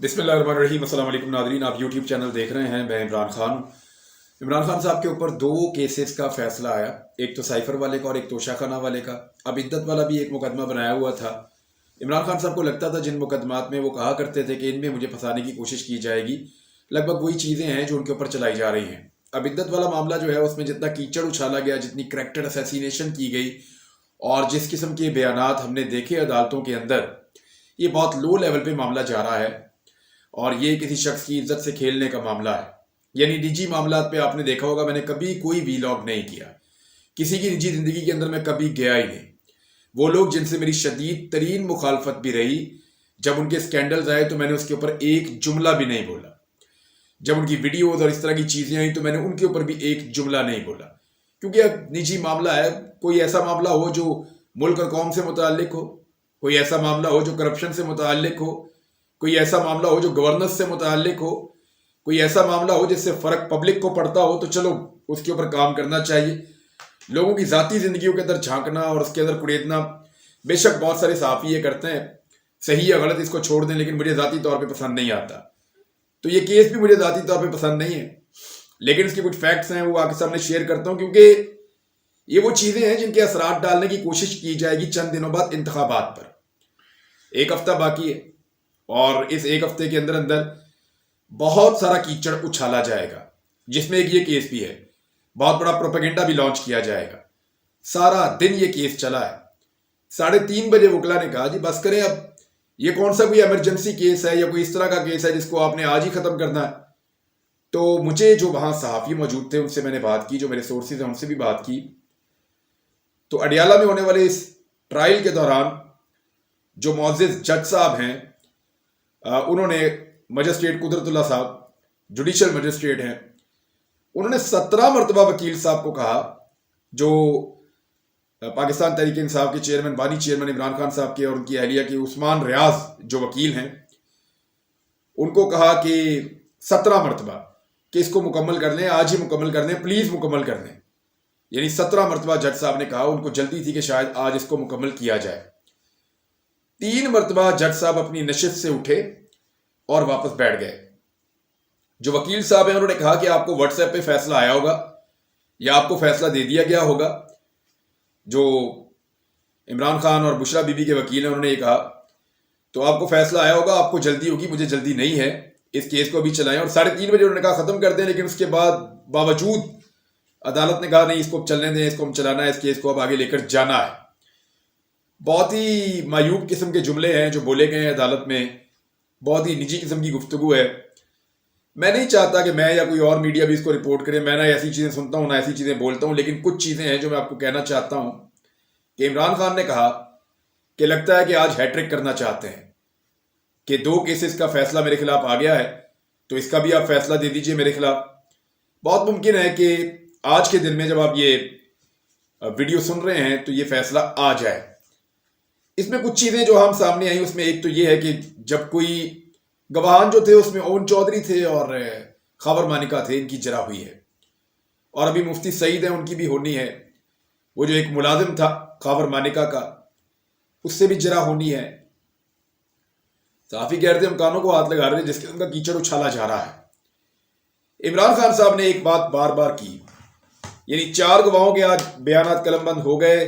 بسم اللہ الرحمن الرحیم۔ السلام علیکم ناظرین، آپ یوٹیوب چینل دیکھ رہے ہیں، میں عمران خان ہوں۔ عمران خان صاحب کے اوپر دو کیسز کا فیصلہ آیا، ایک تو سائفر والے کا اور ایک توشہ خانہ والے کا۔ اب عدت والا بھی ایک مقدمہ بنایا ہوا تھا۔ عمران خان صاحب کو لگتا تھا جن مقدمات میں وہ کہا کرتے تھے کہ ان میں مجھے پھنسانے کی کوشش کی جائے گی، لگ بھگ وہی چیزیں ہیں جو ان کے اوپر چلائی جا رہی ہیں۔ اب عدت والا معاملہ جو ہے اس میں جتنا کیچڑ اچھالا گیا، جتنی کریکٹر اسیسینیشن کی گئی اور جس قسم کے بیانات ہم نے دیکھے عدالتوں کے اندر، یہ بہت لو لیول پہ معاملہ جا رہا ہے اور یہ کسی شخص کی عزت سے کھیلنے کا معاملہ ہے۔ یعنی نجی معاملات پہ آپ نے دیکھا ہوگا میں نے کبھی کوئی ویلاگ نہیں کیا، کسی کی نجی زندگی کے اندر میں کبھی گیا ہی نہیں۔ وہ لوگ جن سے میری شدید ترین مخالفت بھی رہی، جب ان کے سکینڈلز آئے تو میں نے اس کے اوپر ایک جملہ بھی نہیں بولا۔ جب ان کی ویڈیوز اور اس طرح کی چیزیں آئیں تو میں نے ان کے اوپر بھی ایک جملہ نہیں بولا، کیونکہ اب نجی معاملہ ہے۔ کوئی ایسا معاملہ ہو جو ملک اور قوم سے متعلق ہو، کوئی ایسا معاملہ ہو جو کرپشن سے متعلق ہو، کوئی ایسا معاملہ ہو جو گورننس سے متعلق ہو، کوئی ایسا معاملہ ہو جس سے فرق پبلک کو پڑتا ہو، تو چلو اس کے اوپر کام کرنا چاہیے۔ لوگوں کی ذاتی زندگیوں کے اندر جھانکنا اور اس کے اندر کڑیدنا، بے شک بہت سارے صحافی یہ کرتے ہیں، صحیح یا غلط اس کو چھوڑ دیں، لیکن مجھے ذاتی طور پہ پسند نہیں آتا۔ تو یہ کیس بھی مجھے ذاتی طور پہ پسند نہیں ہے، لیکن اس کے کچھ فیکٹس ہیں وہ آپ کے سامنے شیئر کرتا ہوں، کیونکہ یہ وہ چیزیں ہیں جن کے اثرات ڈالنے کی کوشش کی جائے گی چند دنوں بعد انتخابات پر۔ ایک ہفتہ باقی ہے اور اس ایک ہفتے کے اندر اندر بہت سارا کیچڑ اچھالا جائے گا، جس میں ایک یہ کیس بھی ہے، بہت بڑا پروپیگنڈا بھی لانچ کیا جائے گا۔ سارا دن یہ کیس چلا ہے۔ 3:30 بجے وکلا نے کہا جی بس کریں، اب یہ کون سا کوئی ایمرجنسی کیس ہے یا کوئی اس طرح کا کیس ہے جس کو آپ نے آج ہی ختم کرنا ہے؟ تو مجھے جو وہاں صحافی موجود تھے ان سے میں نے بات کی، جو میرے سورسز ہیں ان سے بھی بات کی، تو اڈیالہ میں ہونے والے اس ٹرائل کے دوران جو معزز جج صاحب ہیں، انہوں نے مجسٹریٹ قدرت اللہ صاحب جوڈیشل مجسٹریٹ ہیں، انہوں نے 17 مرتبہ وکیل صاحب کو کہا، جو پاکستان تحریک انصاف کے چیئرمین، بانی چیئرمین عمران خان صاحب کے اور ان کی اہلیہ کے عثمان ریاض جو وکیل ہیں، ان کو کہا کہ 17 مرتبہ کہ اس کو مکمل کر لیں، آج ہی مکمل کر لیں، پلیز مکمل کر لیں۔ یعنی 17 مرتبہ جج صاحب نے کہا، ان کو جلدی تھی کہ شاید آج اس کو مکمل کیا جائے۔ 3 مرتبہ جج صاحب اپنی نشست سے اٹھے اور واپس بیٹھ گئے۔ جو وکیل صاحب ہیں انہوں نے کہا کہ آپ کو واٹس ایپ پہ فیصلہ آیا ہوگا یا آپ کو فیصلہ دے دیا گیا ہوگا۔ جو عمران خان اور بشرا بی بی کے وکیل ہیں انہوں نے یہ کہا، تو آپ کو فیصلہ آیا ہوگا، آپ کو جلدی ہوگی، مجھے جلدی نہیں ہے، اس کیس کو ابھی چلائیں۔ اور 3:30 بجے انہوں نے کہا ختم کر دیں، لیکن اس کے بعد باوجود عدالت نے کہا نہیں، اس کو اب چلنے دیں، اس کو ہم چلانا ہے، اس کیس کو اب آگے لے کر جانا ہے۔ بہت ہی معیوب قسم کے جملے ہیں جو بولے گئے ہیں عدالت میں، بہت ہی نجی قسم کی گفتگو ہے۔ میں نہیں چاہتا کہ میں یا کوئی اور میڈیا بھی اس کو رپورٹ کرے، میں نہ ایسی چیزیں سنتا ہوں نہ ایسی چیزیں بولتا ہوں، لیکن کچھ چیزیں ہیں جو میں آپ کو کہنا چاہتا ہوں کہ عمران خان نے کہا کہ لگتا ہے کہ آج ہیٹرک کرنا چاہتے ہیں، کہ 2 کیسز کا فیصلہ میرے خلاف آ گیا ہے تو اس کا بھی آپ فیصلہ دے دیجئے میرے خلاف۔ بہت ممکن ہے کہ آج کے دن میں جب آپ یہ ویڈیو سن رہے ہیں تو یہ فیصلہ آ جائے۔ اس میں کچھ چیزیں جو ہم سامنے آئیں، اس میں ایک تو یہ ہے کہ جب کوئی گواہان جو تھے اس میں اون چودھری تھے اور خاور مانیکا تھے، ان کی جرح ہوئی ہے، اور ابھی مفتی سعید ہیں ان کی بھی ہونی ہے۔ وہ جو ایک ملازم تھا خاور مانیکا کا، اس سے بھی جرح ہونی ہے۔ صحافی کہہ رہے تھے ہم کانوں کو ہاتھ لگا رہے تھے، جس قسم کا کیچڑ اچھالا جا رہا ہے۔ عمران خان صاحب نے ایک بات بار بار کی، یعنی 4 گواہوں کے آج بیانات قلم بند ہو گئے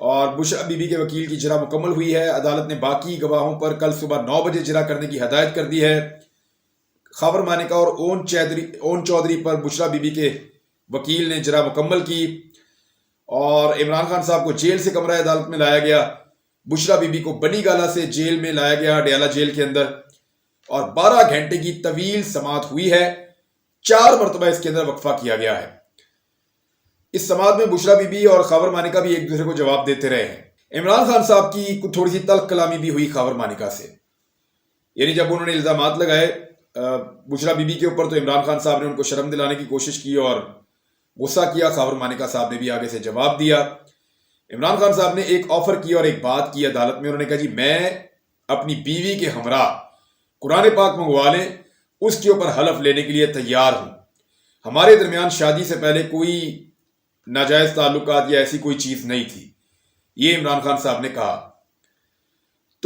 اور بشرا بی بی کے وکیل کی جرح مکمل ہوئی ہے۔ عدالت نے باقی گواہوں پر کل صبح 9 بجے جرح کرنے کی ہدایت کر دی ہے۔ خاور مانیکا اور اون چودھری پر بشرا بی بی کے وکیل نے جرح مکمل کی اور عمران خان صاحب کو جیل سے کمرہ عدالت میں لایا گیا۔ بشرا بی بی کو بنی گالہ سے جیل میں لایا گیا، اڈیالہ جیل کے اندر، اور 12 گھنٹے کی طویل سماعت ہوئی ہے۔ 4 مرتبہ اس کے اندر وقفہ کیا گیا ہے۔ اس سماعت میں بشرا بی بی اور خاور مانیکا بھی ایک دوسرے کو جواب دیتے رہے ہیں۔ عمران خان صاحب کی تھوڑی سی تلخ کلامی بھی ہوئی خاور مانیکا سے، یعنی جب انہوں نے الزامات لگائے بشرا بی بی کے اوپر تو عمران خان صاحب نے ان کو شرم دلانے کی کوشش کی اور غصہ کیا۔ خاور مانیکا صاحب نے بھی آگے سے جواب دیا۔ عمران خان صاحب نے ایک آفر کی اور ایک بات کی عدالت میں، انہوں نے کہا جی میں اپنی بیوی کے ہمراہ قرآن پاک منگوا لیں، اس کے اوپر حلف لینے کے لیے تیار ہوں، ہمارے درمیان شادی سے پہلے کوئی ناجائز تعلقات یا ایسی کوئی چیز نہیں تھی، یہ عمران خان صاحب نے کہا۔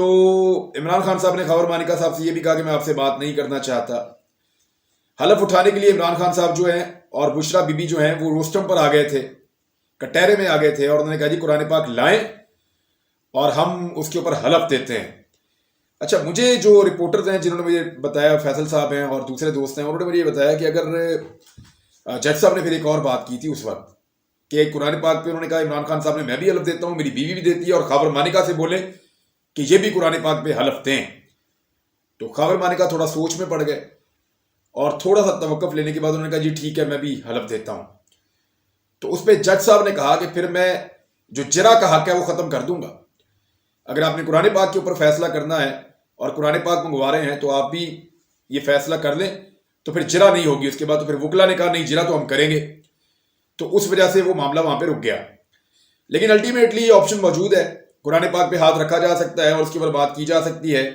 تو عمران خان صاحب نے خاور مانیکا صاحب سے یہ بھی کہا کہ میں آپ سے بات نہیں کرنا چاہتا. حلف اٹھانے کے لیے عمران خان صاحب جو ہیں اور بشرا بی بی جو ہیں وہ روسٹم پر آ گئے تھے, کٹہرے میں آ گئے تھے, اور انہوں نے کہا جی قرآن پاک لائیں اور ہم اس کے اوپر حلف دیتے ہیں. اچھا, مجھے جو رپورٹرز ہیں جنہوں نے مجھے بتایا, فیصل صاحب ہیں اور دوسرے دوست ہیں, انہوں نے مجھے یہ بتایا کہ اگر جج صاحب نے پھر ایک اور بات کی تھی اس وقت کہ قرآن پاک پہ انہوں نے کہا عمران خان صاحب نے میں بھی حلف دیتا ہوں, میری بیوی بھی دیتی ہے, اور خاور مانیکا سے بولے کہ یہ بھی قرآن پاک پہ حلف دیں. تو خاور مانیکا تھوڑا سوچ میں پڑ گئے اور تھوڑا سا توقف لینے کے بعد انہوں نے کہا جی ٹھیک ہے میں بھی حلف دیتا ہوں. تو اس پہ جج صاحب نے کہا کہ پھر میں جو جرا کا حق ہے وہ ختم کر دوں گا. اگر آپ نے قرآن پاک کے اوپر فیصلہ کرنا ہے اور قرآن پاک منگوا رہے ہیں تو آپ بھی یہ فیصلہ کر لیں, تو پھر جرا نہیں ہوگی. اس کے بعد تو پھر وکلا نے کہا نہیں جرا تو ہم کریں گے, تو اس وجہ سے وہ معاملہ وہاں پہ رک گیا. لیکن الٹیمیٹلی یہ آپشن موجود ہے, قرآن پاک پہ ہاتھ رکھا جا سکتا ہے اور اس کے اوپر بات کی جا سکتی ہے.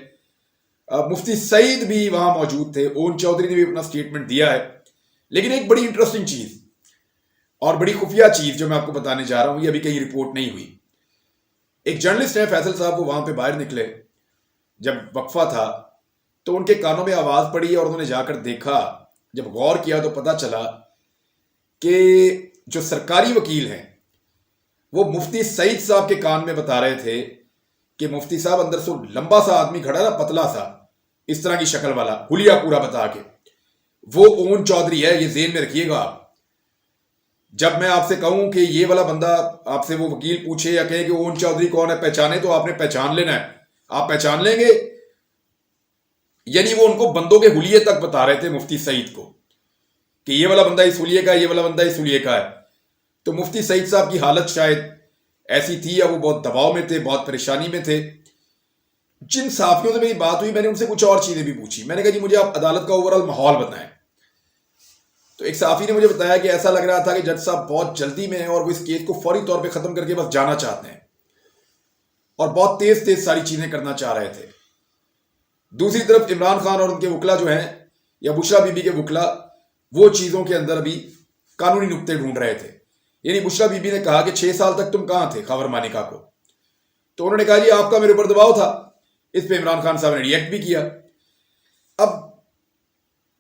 مفتی سعید بھی وہاں موجود تھے, اون چودھری نے بھی اپنا سٹیٹمنٹ دیا ہے. لیکن ایک بڑی انٹرسٹنگ چیز اور بڑی خفیہ چیز جو میں آپ کو بتانے جا رہا ہوں, یہ ابھی کہیں رپورٹ نہیں ہوئی. ایک جرنلسٹ ہیں فیصل صاحب, وہ وہاں پہ باہر نکلے جب وقفہ تھا, تو ان کے کانوں میں آواز پڑی اور انہوں نے جا کر دیکھا. جب غور کیا تو پتا چلا کہ جو سرکاری وکیل ہیں وہ مفتی سعید صاحب کے کان میں بتا رہے تھے کہ مفتی صاحب اندر سے لمبا سا آدمی کھڑا نا, پتلا سا, اس طرح کی شکل والا, حلیہ پورا بتا کے, وہ اون چودھری ہے. یہ ذہن میں رکھیے گا آپ. جب میں آپ سے کہوں کہ یہ والا بندہ, آپ سے وہ وکیل پوچھے یا کہے کہ اون چودھری کون ہے پہچانے, تو آپ نے پہچان لینا ہے. آپ پہچان لیں گے. یعنی وہ ان کو بندوں کے حلیے تک بتا رہے تھے مفتی سعید کو کہ یہ والا بندہ اس حلیے کا ہے, یہ والا بندہ اس حلیے کا ہے. تو مفتی سعید صاحب کی حالت شاید ایسی تھی یا وہ بہت دباؤ میں تھے, بہت پریشانی میں تھے. جن صحافیوں سے میری بات ہوئی میں نے ان سے کچھ اور چیزیں بھی پوچھی. میں نے کہا جی مجھے آپ عدالت کا اوور آل ماحول بتائیں. تو ایک صحافی نے مجھے بتایا کہ ایسا لگ رہا تھا کہ جج صاحب بہت جلدی میں ہیں اور وہ اس کیس کو فوری طور پہ ختم کر کے بس جانا چاہتے ہیں اور بہت تیز تیز ساری چیزیں کرنا چاہ رہے تھے. دوسری طرف عمران خان اور ان کے وکلا جو ہیں یا بشرا بی بی کے وکلا, وہ چیزوں کے اندر ابھی قانونی نقطے ڈھونڈ رہے تھے. یعنی بشرا بی بی نے کہا کہ 6 سال تک تم کہاں تھے خاور مانیکا کو, تو انہوں نے کہا جی آپ کا میرے اوپر دباؤ تھا. اس پہ عمران خان صاحب نے ریئیکٹ بھی کیا. اب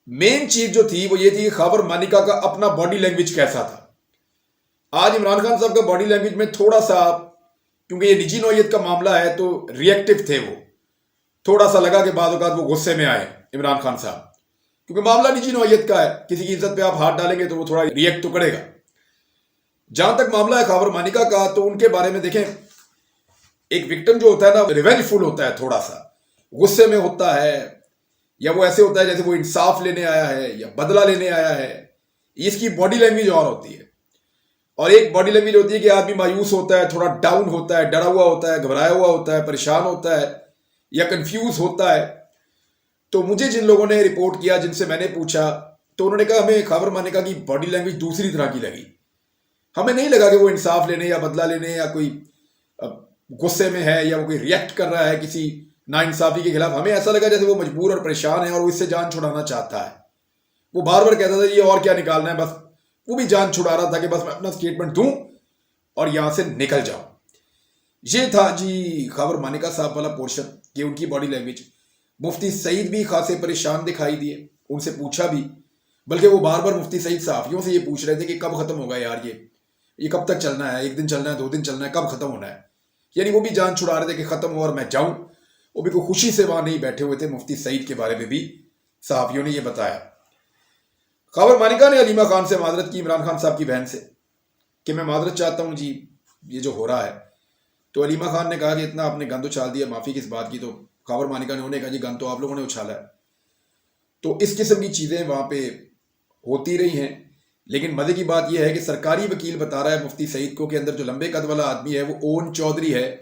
مین چیز جو تھی وہ یہ تھی کہ خاور مانیکا کا اپنا باڈی لینگویج کیسا تھا. آج عمران خان صاحب کا باڈی لینگویج میں تھوڑا سا, کیونکہ یہ نجی نوعیت کا معاملہ ہے تو ریئیکٹو تھے, وہ تھوڑا سا لگا کہ بعض اوقات وہ غصے میں آئے عمران خان صاحب, کیونکہ معاملہ نجی نوعیت کا ہے. کسی کی عزت پہ آپ ہاتھ ڈالیں گے تو وہ تھوڑا ریئیکٹ تو کرے گا. جہاں تک معاملہ ہے خاور مانیکا کا, تو ان کے بارے میں دیکھیں, ایک وکٹم جو ہوتا ہے نا ریونج فل ہوتا ہے, تھوڑا سا غصے میں ہوتا ہے, یا وہ ایسے ہوتا ہے جیسے وہ انصاف لینے آیا ہے یا بدلہ لینے آیا ہے. اس کی باڈی لینگویج اور ہوتی ہے. اور ایک باڈی لینگویج ہوتی ہے کہ آدمی مایوس ہوتا ہے, تھوڑا ڈاؤن ہوتا ہے, ڈرا ہوا ہوتا ہے, گھبرایا ہوا ہوتا ہے, پریشان ہوتا ہے یا کنفیوز ہوتا ہے. تو مجھے جن لوگوں نے رپورٹ کیا, جن سے میں نے پوچھا, تو انہوں نے کہا ہمیں خاور مانیکا کی باڈی لینگویج دوسری طرح کی لگی. ہمیں نہیں لگا کہ وہ انصاف لینے یا بدلہ لینے یا کوئی غصے میں ہے یا وہ کوئی ریئیکٹ کر رہا ہے کسی ناانصافی کے خلاف. ہمیں ایسا لگا جیسے وہ مجبور اور پریشان ہے اور وہ اس سے جان چھڑانا چاہتا ہے. وہ بار بار کہتا تھا یہ اور کیا نکالنا ہے, بس وہ بھی جان چھڑا رہا تھا کہ بس میں اپنا سٹیٹمنٹ دوں اور یہاں سے نکل جاؤں. یہ تھا جی خاور مانیکا صاحب والا پورشن کہ ان کی باڈی لینگویج. مفتی سعید بھی خاصے پریشان دکھائی دیے, ان سے پوچھا بھی, بلکہ وہ بار بار مفتی سعید صحافیوں سے یہ پوچھ رہے تھے کہ کب ختم ہوگا یار, یہ کب تک چلنا ہے, 1 دن چلنا ہے, 2 دن چلنا ہے, کب ختم ہونا ہے. یعنی وہ بھی جان چھڑا رہے تھے کہ ختم ہو اور میں جاؤں. وہ بھی کوئی خوشی سے وہاں نہیں بیٹھے ہوئے تھے. مفتی سعید کے بارے میں بھی صحافیوں نے یہ بتایا. خاور مانیکا نے علیمہ خان سے معذرت کی, عمران خان صاحب کی بہن سے, کہ میں معذرت چاہتا ہوں جی یہ جو ہو رہا ہے. تو علیمہ خان نے کہا کہ اتنا آپ نے گند اچھال دیا, معافی کس بات کی. تو خاور مانیکا نے انہیں کہا جی گند تو آپ لوگوں نے اچھالا ہے. تو اس قسم کی چیزیں وہاں پہ ہوتی رہی ہیں. لیکن مزے کی بات یہ ہے کہ سرکاری وکیل بتا رہا ہے مفتی سعید کو کہ اندر جو لمبے قد والا آدمی ہے وہ اون چودھری ہے.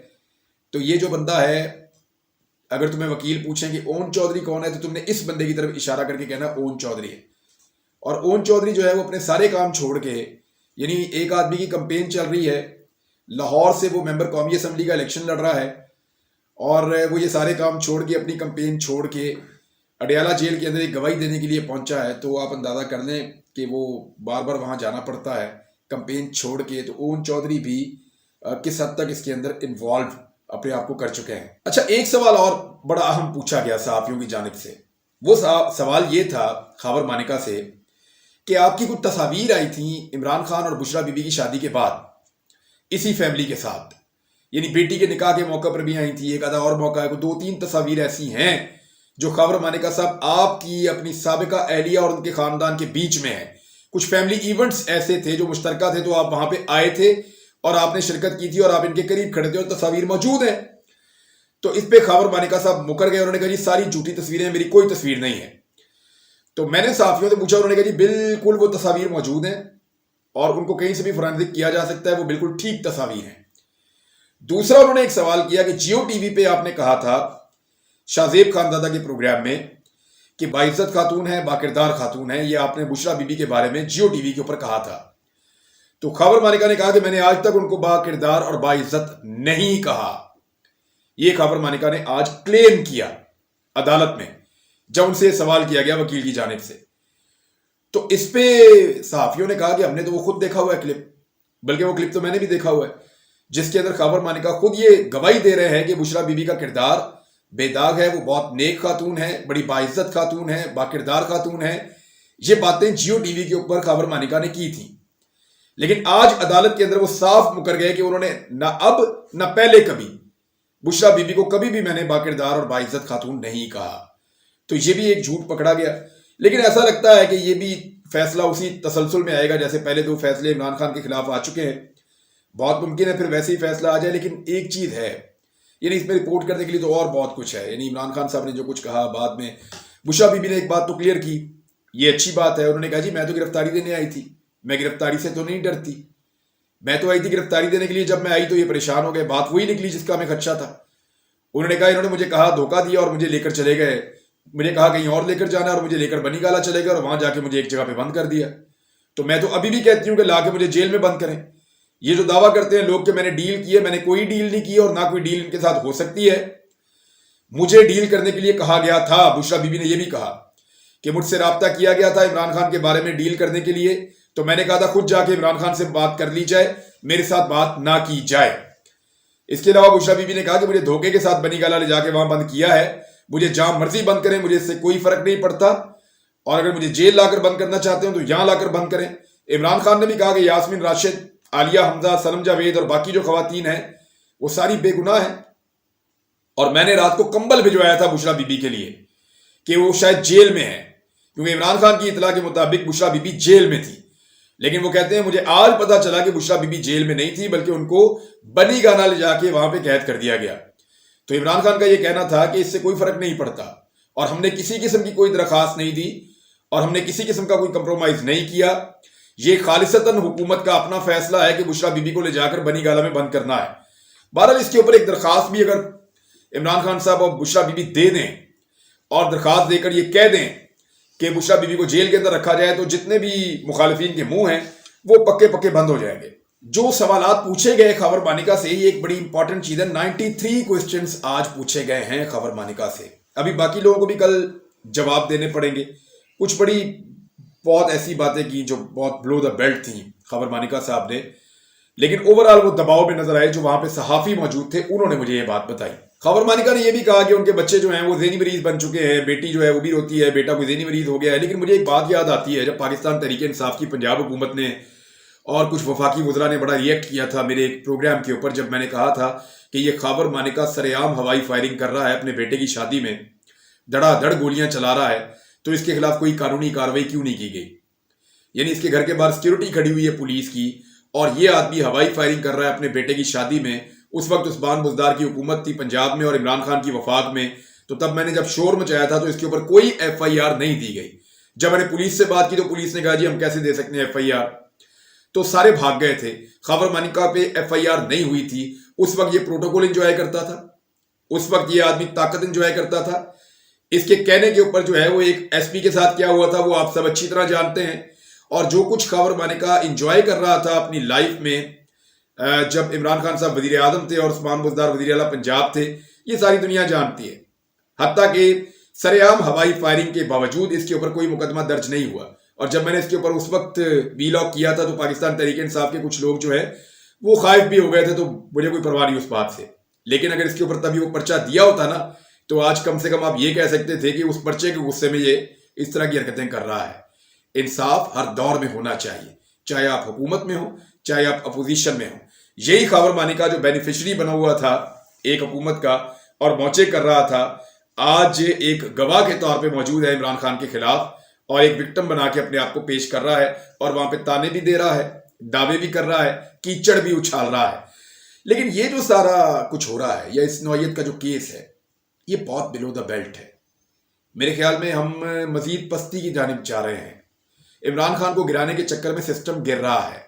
تو یہ جو بندہ ہے, اگر تمہیں وکیل پوچھیں کہ اون چودھری کون ہے, تو تم نے اس بندے کی طرف اشارہ کر کے کہنا اون چودھری ہے. اور اون چودھری جو ہے وہ اپنے سارے کام چھوڑ کے, یعنی ایک آدمی کی کمپین چل رہی ہے لاہور سے, وہ ممبر قومی اسمبلی کا الیکشن لڑ رہا ہے, اور وہ یہ سارے کام چھوڑ کے, اپنی کمپین چھوڑ کے اڈیالہ جیل کے اندر ایک گواہی دینے کے لیے پہنچا ہے. تو آپ اندازہ کر لیں کہ وہ بار بار وہاں جانا پڑتا ہے کمپین چھوڑ کے. تو اون چودھری بھی کس حد تک اس کے اندر انوالو اپنے آپ کو کر چکے ہیں. اچھا، ایک سوال اور بڑا اہم پوچھا گیا صحافیوں کی جانب سے. وہ سوال یہ تھا خاور مانیکا سے کہ آپ کی کچھ تصاویر آئی تھیں عمران خان اور بشرا بی بی کی شادی کے بعد اسی فیملی کے ساتھ، یعنی بیٹی کے نکاح کے موقع پر بھی آئی تھی، ایک آدھا اور موقع ہے، 2-3 تصاویر ایسی ہیں جو خاور مانیکا صاحب آپ کی اپنی سابقہ اہلیہ اور ان کے خاندان کے بیچ میں ہے. کچھ فیملی ایونٹس ایسے تھے جو مشترکہ تھے تو آپ وہاں پہ آئے تھے اور آپ نے شرکت کی تھی اور آپ ان کے قریب کھڑے تھے اور تصاویر موجود ہیں. تو اس پہ خاور مانیکا صاحب مکر گئے، انہوں نے کہا جی ساری جھوٹی تصویریں، میری کوئی تصویر نہیں ہے. تو میں نے صحافیوں سے پوچھا، انہوں نے کہا جی بالکل وہ تصاویر موجود ہیں اور ان کو کہیں سے بھی فورینسک کیا جا سکتا ہے، وہ بالکل ٹھیک تصاویر ہیں. دوسرا انہوں نے ایک سوال کیا کہ جیو ٹی وی پہ آپ نے کہا تھا شاہ زیب خاندادہ کے پروگرام میں کہ باعزت خاتون ہے، باکردار خاتون ہے، یہ آپ نے بشرا بی بی کے بارے میں جیو ٹی وی کے اوپر کہا تھا. تو خاور مانیکا نے کہا کہ میں نے آج تک ان کو باکردار اور باعزت نہیں کہا. یہ خاور مانیکا نے آج کلیم کیا عدالت میں جب ان سے سوال کیا گیا وکیل کی جانب سے. تو اس پہ صحافیوں نے کہا کہ ہم نے تو وہ خود دیکھا ہوا ہے کلپ، بلکہ وہ کلپ تو میں نے بھی دیکھا ہوا ہے جس کے اندر خاور مانیکا خود یہ گواہی دے رہے ہیں کہ بشرا بی بی کا کردار بے داغ ہے، وہ بہت نیک خاتون ہے، بڑی باعزت خاتون ہے، باکردار خاتون ہے. یہ باتیں جیو ٹی وی کے اوپر خاور مانیکا نے کی تھیں. لیکن آج عدالت کے اندر وہ صاف مکر گئے کہ انہوں نے نہ اب نہ پہلے کبھی بشرا بی بی کو کبھی بھی میں نے باکردار اور باعزت خاتون نہیں کہا. تو یہ بھی ایک جھوٹ پکڑا گیا. لیکن ایسا لگتا ہے کہ یہ بھی فیصلہ اسی تسلسل میں آئے گا جیسے پہلے 2 فیصلے عمران خان کے خلاف آ چکے ہیں. بہت ممکن ہے پھر ویسے ہی فیصلہ آ جائے. لیکن ایک چیز ہے، یعنی اس میں رپورٹ کرنے کے لیے تو اور بہت کچھ ہے. یعنی عمران خان صاحب نے جو کچھ کہا بعد میں، بشرا بی بی نے ایک بات تو کلیئر کی، یہ اچھی بات ہے. انہوں نے کہا جی میں تو گرفتاری دینے آئی تھی، میں گرفتاری سے تو نہیں ڈرتی، میں تو آئی تھی گرفتاری دینے کے لیے. جب میں آئی تو یہ پریشان ہو گئے، بات وہی نکلی جس کا ہمیں خدشہ تھا. انہوں نے کہا انہوں نے مجھے کہا دھوکہ دیا اور مجھے لے کر چلے گئے، مجھے کہا کہیں اور لے کر جانا اور مجھے لے کر بنی گالا چلے گئے اور وہاں جا کے مجھے ایک جگہ پہ بند کر دیا. تو میں تو ابھی بھی کہتی ہوں کہ لا کے مجھے جیل میں بند کریں. یہ جو دعویٰ کرتے ہیں لوگ کہ میں نے ڈیل کی ہے، میں نے کوئی ڈیل نہیں کی اور نہ کوئی ڈیل ان کے ساتھ ہو سکتی ہے. مجھے ڈیل کرنے کے لیے کہا گیا تھا. بشرا بی بی نے یہ بھی کہا کہ مجھ سے رابطہ کیا گیا تھا عمران خان کے بارے میں ڈیل کرنے کے لیے، تو میں نے کہا تھا خود جا کے عمران خان سے بات کر لی جائے، میرے ساتھ بات نہ کی جائے. اس کے علاوہ بشرا بی بی نے کہا کہ مجھے دھوکے کے ساتھ بنی گالا لے جا کے وہاں بند کیا ہے، مجھے جہاں مرضی بند کریں، مجھے اس سے کوئی فرق نہیں پڑتا، اور اگر مجھے جیل لا کر بند کرنا چاہتے ہیں تو یہاں لا کر بند کریں. عمران خان نے بھی کہا کہ یاسمین راشد، عالیہ حمزہ، سنم جاوید اور باقی جو خواتین ہیں وہ ساری بے گناہ ہیں. اور میں نے رات کو کمبل بھجوایا تھا بشرا بی بی کے لیے کہ وہ شاید جیل میں ہے، کیونکہ عمران خان کی اطلاع کے مطابق بشرا بی بی جیل میں تھی. لیکن وہ کہتے ہیں مجھے آج پتا چلا کہ بشرا بی بی جیل میں نہیں تھی، بلکہ ان کو بنی گانا لے جا کے وہاں پہ قید کر دیا گیا. تو عمران خان کا یہ کہنا تھا کہ اس سے کوئی فرق نہیں پڑتا اور ہم نے کسی قسم کی کوئی درخواست نہیں دی اور ہم نے کسی قسم کا کوئی کمپرومائز نہیں کیا. یہ خالصتاً حکومت کا اپنا فیصلہ ہے کہ بشرا بی بی کو لے جا کر بنی گالا میں بند کرنا ہے. بہرحال اس کے اوپر ایک درخواست بھی اگر عمران خان صاحب اور بشرا بی بی دے دیں اور درخواست دے کر یہ کہہ دیں کہ بشرا بی بی کو جیل کے اندر رکھا جائے، تو جتنے بھی مخالفین کے منہ ہیں وہ پکے پکے بند ہو جائیں گے. جو سوالات پوچھے گئے خاور مانیکا سے، یہ ایک بڑی امپورٹنٹ چیز ہے. 93 کوسچنز آج پوچھے گئے ہیں خاور مانیکا سے. ابھی باقی لوگوں کو بھی کل جواب دینے پڑیں گے. کچھ بڑی بہت ایسی باتیں کی جو بہت بلو دا بیلٹ تھیں خاور مانیکا صاحب نے، لیکن اوورآل وہ دباؤ میں نظر آئے. جو وہاں پہ صحافی موجود تھے انہوں نے مجھے یہ بات بتائی. خاور مانیکا نے یہ بھی کہا کہ ان کے بچے جو ہیں وہ ذہنی مریض بن چکے ہیں، بیٹی جو ہے وہ بھی روتی ہے، بیٹا کوئی ذہنی مریض ہو گیا ہے. لیکن مجھے ایک بات یاد آتی ہے، جب پاکستان تحریک انصاف کی پنجاب حکومت نے اور کچھ وفاقی وزراء نے بڑا ریئیکٹ کیا تھا میرے ایک پروگرام کے اوپر، جب میں نے کہا تھا کہ یہ خاور مانیکا سرعام ہوائی فائرنگ کر رہا ہے اپنے بیٹے کی شادی میں، دڑا دڑ گولیاں چلا رہا ہے، تو اس کے خلاف کوئی قانونی کارروائی کیوں نہیں کی گئی؟ یعنی اس کے گھر کے باہر سیکیورٹی کھڑی ہوئی ہے پولیس کی، اور یہ آدمی ہوائی فائرنگ کر رہا ہے اپنے بیٹے کی شادی میں. اس وقت عثمان بزدار کی حکومت تھی پنجاب میں اور عمران خان کی وفاق میں. تو تب میں نے جب شور مچایا تھا تو اس کے اوپر کوئی ایف آئی آر نہیں دی گئی. جب میں نے پولیس سے بات کی تو پولیس نے کہا جی ہم کیسے دے سکتے ہیں ایف آئی آر، تو سارے بھاگ گئے تھے. خاور مانیکا پہ ایف آئی آر نہیں ہوئی تھی. اس وقت یہ پروٹوکول انجوائے کرتا تھا، اس وقت یہ آدمی طاقت انجوائے کرتا تھا. اس کے کہنے کے اوپر جو ہے وہ ایک ایس پی کے ساتھ کیا ہوا تھا وہ آپ سب اچھی طرح جانتے ہیں. اور جو کچھ خاور مانیکا انجوائے کر رہا تھا اپنی لائف میں جب عمران خان صاحب وزیر اعظم تھے اور عثمان بزدار وزیر اعلیٰ پنجاب تھے، یہ ساری دنیا جانتی ہے. حتیٰ کہ سرعام ہوائی فائرنگ کے باوجود اس کے اوپر کوئی مقدمہ درج نہیں ہوا. اور جب میں نے اس کے اوپر اس وقت وی لاگ کیا تھا تو پاکستان تحریک انصاف کے کچھ لوگ جو ہے وہ خائف بھی ہو گئے تھے، تو مجھے کوئی پرواہ نہیں اس بات سے. لیکن اگر اس کے اوپر تبھی وہ پرچہ دیا ہوتا نا تو آج کم سے کم آپ یہ کہہ سکتے تھے کہ اس پرچے کے غصے میں یہ اس طرح کی حرکتیں کر رہا ہے۔ انصاف ہر دور میں ہونا چاہیے، چاہے آپ حکومت میں ہوں چاہے آپ اپوزیشن میں ہوں۔ یہی خاور مانی کا جو بینیفیشری بنا ہوا تھا ایک حکومت کا اور موچے کر رہا تھا، آج ایک گواہ کے طور پہ موجود ہے عمران خان کے خلاف اور ایک وکٹم بنا کے اپنے آپ کو پیش کر رہا ہے اور وہاں پہ تانے بھی دے رہا ہے، دعوے بھی کر رہا ہے، کیچڑ بھی اچھال رہا ہے۔ لیکن یہ جو سارا کچھ ہو رہا ہے یا اس نوعیت کا جو کیس ہے یہ بہت بلو دا بیلٹ ہے۔ میرے خیال میں ہم مزید پستی کی جانب جا رہے ہیں۔ عمران خان کو گرانے کے چکر میں سسٹم گر رہا ہے،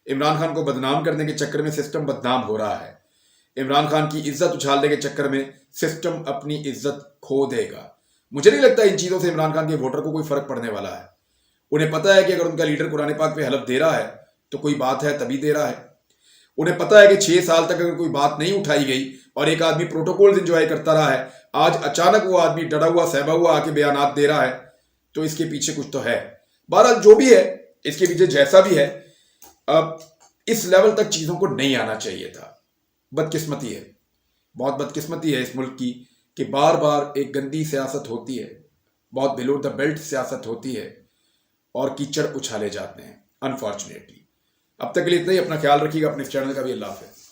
عمران خان کو بدنام کرنے کے چکر میں سسٹم بدنام ہو رہا ہے، عمران خان کی عزت اچھالنے کے چکر میں سسٹم اپنی عزت کھو دے گا۔ مجھے نہیں لگتا ان چیزوں سے عمران خان کے ووٹر کو کوئی فرق پڑنے والا ہے۔ انہیں پتا ہے کہ اگر ان کا لیڈر قرآن پاک پہ حلف دے رہا ہے تو کوئی بات ہے تبھی دے رہا ہے۔ انہیں پتا ہے کہ 6 سال تک اگر کوئی بات نہیں اٹھائی گئی اور ایک آدمی پروٹوکولز انجوائے کرتا رہا ہے، آج اچانک وہ آدمی ڈرا ہوا سہبا ہوا آ کے بیانات دے رہا ہے تو اس کے پیچھے کچھ تو ہے۔ بہرحال جو بھی ہے اس کے پیچھے جیسا بھی ہے، اب اس لیول تک چیزوں کو نہیں آنا چاہیے تھا۔ بدقسمتی ہے، بہت بدقسمتی ہے اس ملک کی کہ بار بار ایک گندی سیاست ہوتی ہے، بہت بلو دا بیلٹ سیاست ہوتی ہے اور کیچڑ اچھالے جاتے ہیں انفارچونیٹلی۔ اب تک کے لیے اتنا ہی، اپنا خیال رکھیے گا، اپنے اس چینل کا بھی۔ اللہ حافظ۔